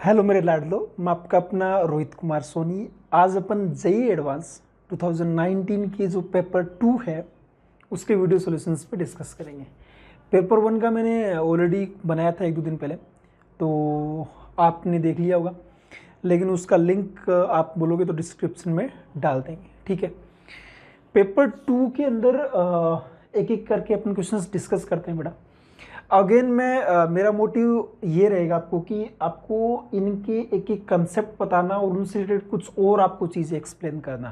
Hello मेरे लाडलो, मैं आपका अपना रोहित कुमार सोनी। आज अपन जेईई एडवांस 2019 की जो पेपर 2 है उसके वीडियो सॉल्यूशंस पे डिस्कस करेंगे। पेपर 1 का मैंने ऑलरेडी बनाया था 1-2 दिन पहले, तो आपने देख लिया होगा, लेकिन उसका लिंक आप बोलोगे तो डिस्क्रिप्शन में डाल देंगे, ठीक है। पेपर 2 के अंदर एक एक करके अपन क्वेश्चंस डिस्कस करते हैं बेटा। अगेन मेरा मोटिव ये रहेगा आपको कि आपको इनके एक एक कंसेप्ट बताना और उनसे रिलेटेड कुछ और आपको चीज़ें एक्सप्लेन करना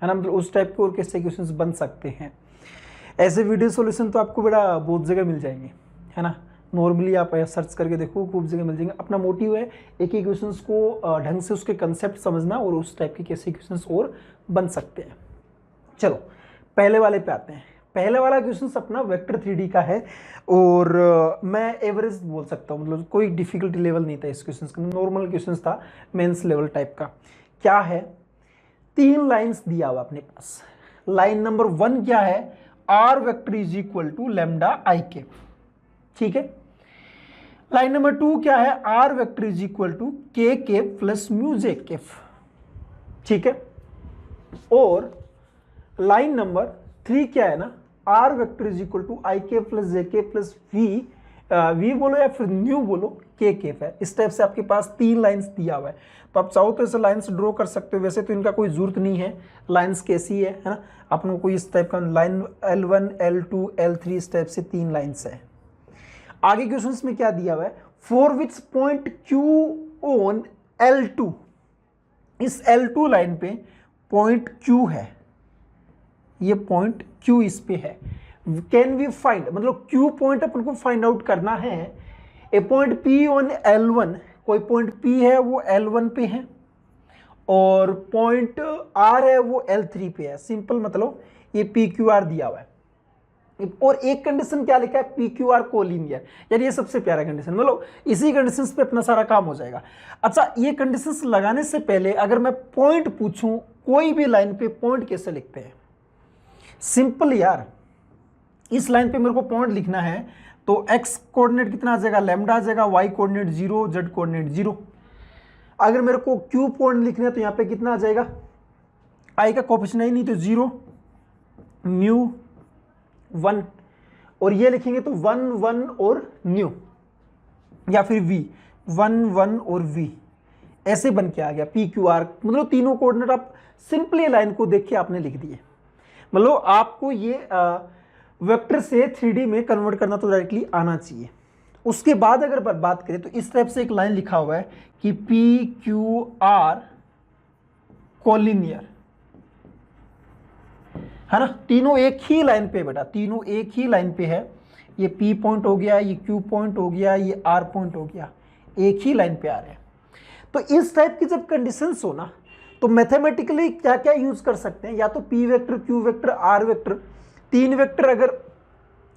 है ना। मतलब उस टाइप के और कैसे क्वेश्चंस बन सकते हैं। ऐसे वीडियो सॉल्यूशन तो आपको बेटा बहुत जगह मिल जाएंगे, है ना। नॉर्मली आप सर्च करके देखो, खूब जगह मिल जाएंगे। अपना मोटिव है एक एक क्वेश्चंस को ढंग से उसके कंसेप्ट समझना और उस टाइप के कैसे क्वेश्चंस और बन सकते हैं। चलो पहले वाले पे आते हैं। पहले वाला क्वेश्चन अपना वेक्टर 3D का है और मैं एवरेज बोल सकता हूँ, मतलब कोई डिफिकल्टी लेवल नहीं था इस क्वेश्चन का, नॉर्मल क्वेश्चन था, मेंस लेवल टाइप का। क्या है, 3 लाइंस दिया हुआ अपने पास। लाइन नंबर 1 क्या है, R vector is equal to lambda I K, ठीक है। लाइन नंबर 2 क्या है, R vector is equal to K केफ प्लस म्यू जे केफ, ठीक है। और लाइन नंबर 3 क्या है ना, R vector is equal to I K plus जे के प्लस वी बोलो या फिर न्यू बोलो, के केफ है। इस टाइप से आपके पास 3 लाइंस दिया हुआ है। तो आप चाहो तो ऐसे लाइंस ड्रॉ कर सकते हो, वैसे तो इनका कोई जरूरत नहीं है, लाइंस कैसी है ना। अपन को कोई इस टाइप का लाइन L1 L2 L3 इस टाइप से 3 लाइंस है। आगे क्वेश्चंस में क्या दिया हुआ है, for which point Q on L2, इस L2 लाइन पे पॉइंट Q है, ये पॉइंट Q इस पे है। कैन वी फाइंड, मतलब Q पॉइंट अपन को फाइंड आउट करना है। ए पॉइंट P ऑन L1, कोई पॉइंट P है वो L1 पे है और पॉइंट R है वो L3 पे है। सिंपल, मतलब ये PQR दिया हुआ है और एक कंडीशन क्या लिखा है, PQR कोलिनियर। यार ये सबसे प्यारा कंडीशन, मतलब इसी कंडीशंस पे अपना सारा काम हो जाएगा। अच्छा, ये कंडीशंस लगाने से पहले अगर मैं पॉइंट पूछूं, कोई भी लाइन पे पॉइंट कैसे लिखते हैं, सिंपल यार। इस लाइन पे मेरे को पॉइंट लिखना है तो x कोऑर्डिनेट कितना आ जाएगा, लैम्डा आ जाएगा, y कोऑर्डिनेट 0, z कोऑर्डिनेट 0। अगर मेरे को q पॉइंट लिखना है तो यहाँ पे कितना आ जाएगा, i का कोएफिशिएंट है नहीं तो 0, म्यू 1, और ये लिखेंगे तो 1 1 और न्यू, या फिर v 1 1 और v, ऐसे बन के आ गया PQR। मतलब तीनों कोऑर्डिनेट आप सिंपली लाइन को देख के आपने लिख दिए। मतलब आपको ये वेक्टर से 3D में कन्वर्ट करना तो डायरेक्टली आना चाहिए। उसके बाद अगर बात करें तो इस टाइप से एक लाइन लिखा हुआ है कि PQR कोलिनियर, है ना। तीनों एक ही लाइन पे बेटा, तीनों एक ही लाइन पे है। ये P पॉइंट हो गया, ये Q पॉइंट हो गया, ये R पॉइंट हो गया, एक ही लाइन पे आ रहे हैं। तो इस टाइप की जब कंडीशंस हो ना, तो मैथमेटिकली क्या क्या यूज कर सकते हैं, या तो P vector, Q vector, R vector, 3 vector अगर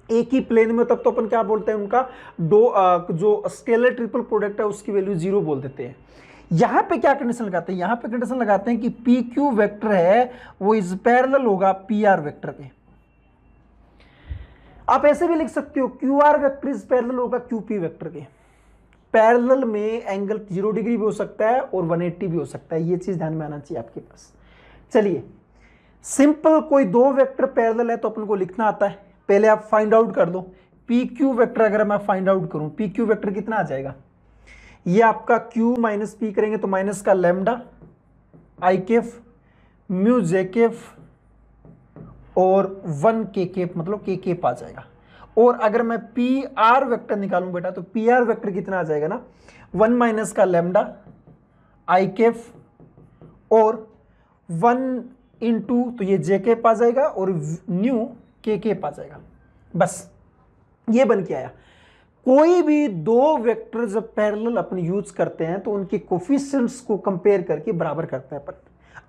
एक ही प्लेन में, तब तो अपन क्या बोलते हैं, उनका जो स्केलर ट्रिपल प्रोडक्ट है उसकी वैल्यू 0 बोल देते हैं। यहां पे क्या कंडीशन लगाते हैं, यहां पे कंडीशन लगाते हैं कि PQ वेक्टर है वो इज पैरेलल होगा PR वेक्टर के। आप ऐसे भी लिख सकते हो QR वेक्टर इज पैरेलल होगा QP वेक्टर के। पैरेलल में एंगल 0 डिग्री भी हो सकता है और 180 भी हो सकता है, ये चीज ध्यान में आना चाहिए आपके पास। चलिए सिंपल, कोई 2 वेक्टर पैरेलल है तो अपन को लिखना आता है। पहले आप फाइंड आउट कर दो PQ वेक्टर। अगर मैं फाइंड आउट करूं PQ वेक्टर कितना आ जाएगा, ये आपका Q माइनस P करेंगे तो माइनस का लैम्डा आई केफ म्यू जे केफ और 1 के केफ, मतलब के केफ आ जाएगा। और अगर मैं PR वेक्टर निकालूं बेटा तो PR वेक्टर कितना आ जाएगा ना, 1 माइनस का लैम्डा आई केफ और 1 इंटू, तो ये जे केप आ जाएगा और न्यू के केप आ जाएगा। बस ये बन के आया। कोई भी 2 वेक्टर जब पैरेलल अपन यूज करते हैं तो उनके कोफिशिएंट्स को कंपेयर करके बराबर करते हैं अपन।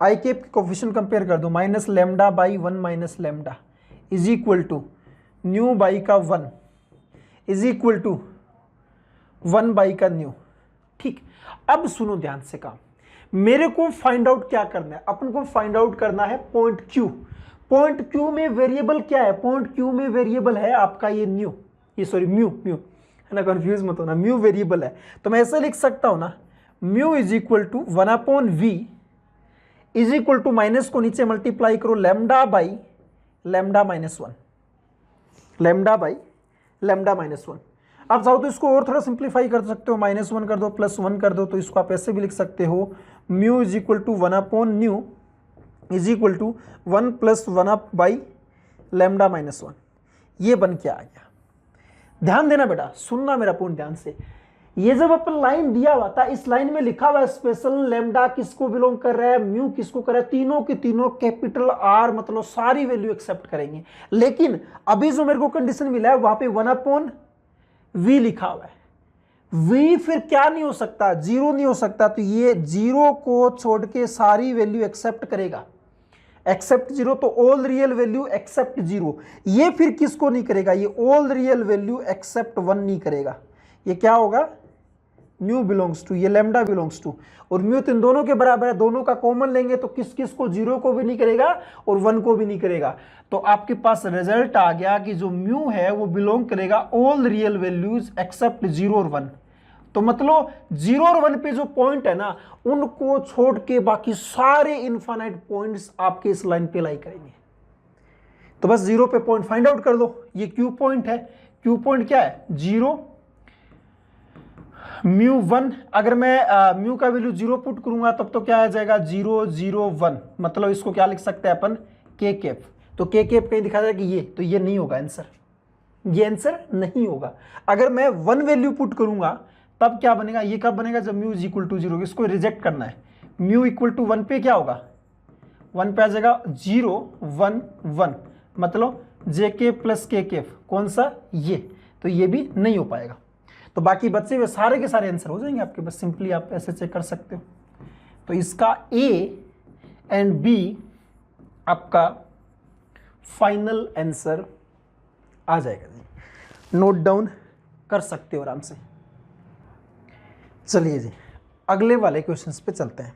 आई केप के कोफिशिएंट कंपेयर कर दो, minus lambda by 1 minus lambda is equal to nu by का 1 इज इक्वल टू 1 बाई का न्यू, ठीक। अब सुनो ध्यान से काम, मेरे को फाइंड आउट क्या करना है, अपन को फाइंड आउट करना है पॉइंट Q। पॉइंट Q में वेरिएबल क्या है, पॉइंट Q में वेरिएबल है आपका ये न्यू, ये सॉरी म्यू, है ना, कंफ्यूज मत होना, म्यू वेरिएबल है। तो मैं ऐसे लिख सकता हूं ना, mu is equal to 1/v is equal to minus को नीचे मल्टीप्लाई करो lambda by lambda minus 1, lambda by lambda minus 1। आप चाहो तो इसको और थोड़ा सिंप्लीफाई कर सकते हो, -1 कर दो, +1 कर दो, तो इसको आप ऐसे भी लिख सकते हो म्यू इज इक्वल टू 1/न्यू इज इक्वल टू 1 + 1/बाई लैम्डा माइनस 1। ये बन के आ गया। ध्यान देना बेटा, सुनना मेरा पॉइंट ध्यान से। ये जब अपन लाइन दिया हुआ था, इस लाइन में लिखा हुआ स्पेशल लैम्डा किसको बिलोंग कर रहा है, म्यू किसको कर रहा है, तीनों के तीनों कैपिटल आर, मतलब सारी वैल्यू एक्सेप्ट करेंगे। लेकिन अभी जो मेरे को कंडीशन मिला है वहां पे 1/v लिखा हुआ है। v फिर क्या नहीं हो सकता, 0 नहीं हो सकता, तो ये 0 को छोड़ के सारी वैल्यू एक्सेप्ट करेगा। एक्सेप्ट 0 तो ऑल रियल वैल्यू एक्सेप्ट 0। ये फिर किसको नहीं करेगा, ये ऑल रियल वैल्यू एक्सेप्ट 1 नहीं करेगा। ये क्या होगा, म्यू बिलोंग्स टू, ये लैम्डा बिलोंग्स टू, और म्यू इन दोनों के बराबर है, दोनों का कॉमन लेंगे तो किस किस को, 0 को भी नहीं करेगा और 1 को भी नहीं करेगा। तो आपके पास रिजल्ट आ गया कि जो म्यू है वो बिलोंग करेगा ऑल रियल वैल्यूज एक्सेप्ट 0 और 1। तो मतलब 0 और 1 पे जो पॉइंट है ना, उनको छोड़ के बाकी सारे इनफाइनाइट पॉइंट्स आपके इस लाइन पे लाई करेंगे। तो बस 0 पे पॉइंट फाइंड आउट कर दो। ये क्यू पॉइंट है, क्यू पॉइंट क्या है, 0 म्यू 1। अगर मैं म्यू का वैल्यू 0 पुट करूंगा तब तो क्या आ जाएगा, 0 0 1, मतलब इसको क्या लिख सकते हैं अपन, के कैप। तो के कैप कहीं दिखा जाएगा ये, तो ये नहीं होगा आंसर, ये आंसर नहीं होगा। अगर मैं 1 वैल्यू पुट करूंगा तब क्या बनेगा, ये कब बनेगा, जब म्यू इज इक्वल टू 0। इसको रिजेक्ट करना है। म्यू इक्वल टू 1 पे क्या होगा, 1 पे आ जाएगा 0 1 1, मतलब जे के प्लस के केफ, कौन सा, ये। तो ये भी नहीं हो पाएगा। तो बाकी बच्चे हुए सारे के सारे आंसर हो जाएंगे आपके, बस सिंपली आप ऐसे चेक कर सकते हो। तो इसका ए एंड बी आपका फाइनल आंसर आ जाएगा जी, नोट डाउन कर सकते हो आराम से। चलिए जी, अगले वाले क्वेश्चंस पे चलते हैं।